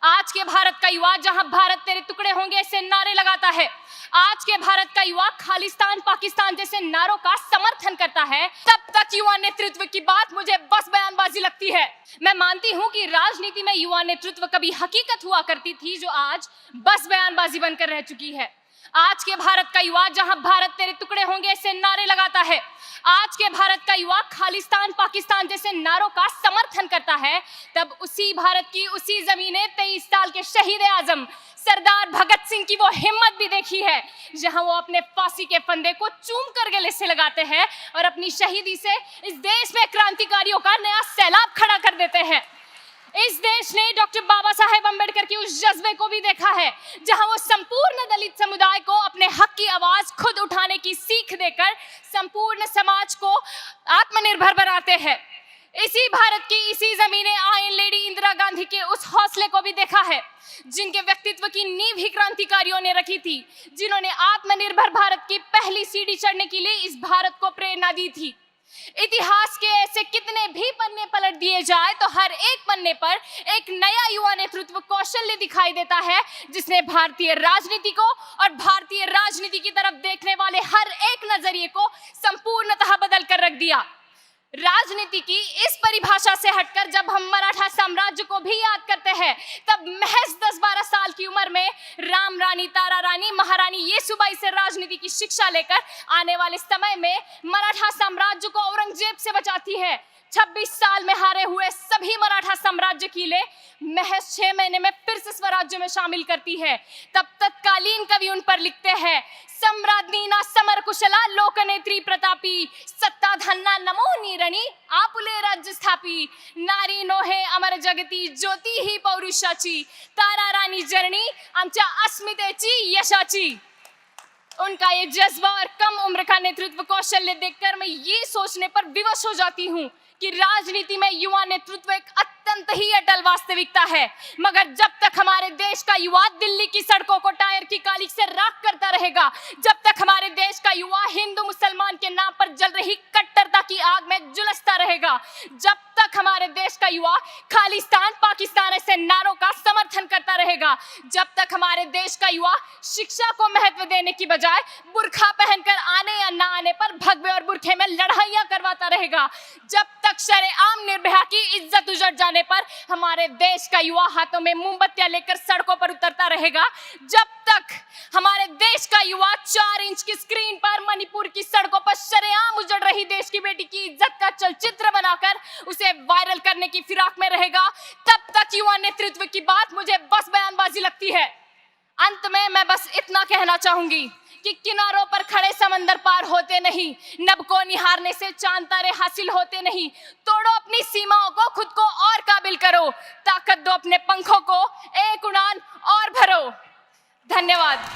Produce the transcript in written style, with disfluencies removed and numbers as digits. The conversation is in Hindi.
आज के भारत का युवा जहां भारत तेरे टुकड़े होंगे ऐसे नारे लगाता है, आज के भारत का युवा खालिस्तान पाकिस्तान जैसे नारों का समर्थन करता है, तब तक युवा नेतृत्व की बात मुझे बस बयानबाजी लगती है। मैं मानती हूं कि राजनीति में युवा नेतृत्व कभी हकीकत हुआ करती थी, जो आज बस बयानबाजी बनकर रह चुकी है। आज के भारत का युवा जहां भारत तेरे टुकड़े होंगे ऐसे नारे लगाता है, आज के भारत का युवा खालिस्तान पाकिस्तान जैसे नारों का समर्थन करता है, तब उसी भारत की उसी जमीने 23 साल के शहीद आजम सरदार भगत सिंह की वो हिम्मत भी देखी है, जहां वो अपने फांसी के फंदे को चूम कर गले से लगाते हैं और अपनी शहीदी से इस देश में क्रांतिकारियों का नया सैलाब खड़ा कर देते हैं। इस देश ने डॉक्टर बाबा साहेब अम्बेडकर के उस जज्बे को भी देखा है, जहां वो संपूर्ण दलित समुदाय को अपने हक की आवाज खुद उठाने की सीख देकर संपूर्ण समाज को आत्मनिर्भर बनाते हैं। इसी भारत की इसी जमीने आयरन लेडी इंदिरा गांधी के उस हौसले को भी देखा है, जिनके व्यक्तित्व की नींव ही क्रांतिकारियों ने रखी थी, जिन्होंने आत्मनिर्भर भारत की पहली सीढ़ी चढ़ने के लिए इस भारत को प्रेरणा दी थी। इतिहास के ऐसे कितने भी पन्ने पलट दिए जाए तो हर एक पन्ने पर एक नया युवा नेतृत्व कौशल्य दिखाई देता है, जिसने भारतीय राजनीति को और भारतीय राजनीति की तरफ देखने वाले हर एक नजरिए को संपूर्णतः बदल कर रख दिया। राजनीति की इस परिभाषा से हटकर जब हम मराठा साम्राज्य को भी याद करते हैं, तब महज 10-12 साल की उम्र में राम रानी, तारा रानी, महारानी येसुबाई से राजनीति की शिक्षा लेकर आने वाले समय में मराठा साम्राज्य को औरंगजेब से बचाती है। 26 साल में हारे हुए सभी मराठा साम्राज्य किले महज 6 महीने में फिर से स्वराज्य में शामिल करती है। तब तत्कालीन कवि उन पर लिखते हैं, सम्राज्ञीना समर कुशला लोकनेत्री प्रतापी, सत्ता धन्ना नमो नीरणी आपुले राज्य स्थापी, नारी नोहे अमर जगती ज्योती ही पौरुषाची, तारा रानी जरणी आमच्या अस्मितेची यशाची। उनका ये जज्बा और कम उम्र का नेतृत्व कौशल्य देखकर मैं ये सोचने पर विवश हो जाती हूँ कि राजनीति में युवा नेतृत्व एक अत्यंत ही अटल वास्तविकता है। मगर जब तक हमारे देश का युवा दिल्ली की सड़कों को टायर की कालिख से राख करता रहेगा, जब तक हमारे देश का युवा हिंदू मुसलमान के नाम पर जल रही कट्टरता की आग में झुलसता रहेगा, जब तक हमारे देश का युवा खालिस्तान पाकिस्तान ऐसे नारों का समर्थन करता रहेगा, जब तक हमारे देश का युवा शिक्षा को महत्व देने की बजाय बुर्खा पहनकर आने या ना आने पर भगवे और बुरखे में लड़ाइयां करवाता रहेगा, जब तक शरेआम निर्भया की इज्जत उजड़ जाने पर हमारे देश का युवा हाथों में मोमबत्तियां लेकर सड़कों पर उतरता रहेगा, जब तक हमारे देश का युवा 4 इंच की स्क्रीन पर मणिपुर की सड़कों पर शरेआम उजड़ रही देश की बेटी की इज्जत का चलचित्र बनाकर उसे वायरल करने की फिराक में रहेगा, तब तक युवा नेतृत्व की बात मुझे बस बयानबाजी लगती है। अंत में मैं बस इतना कहना चाहूंगी कि किनारों पर खड़े समंदर पार होते नहीं, नभ को निहारने से चांद तारे हासिल होते नहीं। तोड़ो अपनी सीमाओं को, खुद को और काबिल करो, ताकत दो अपने पंखों को, एक उड़ान और भरो। धन्यवाद।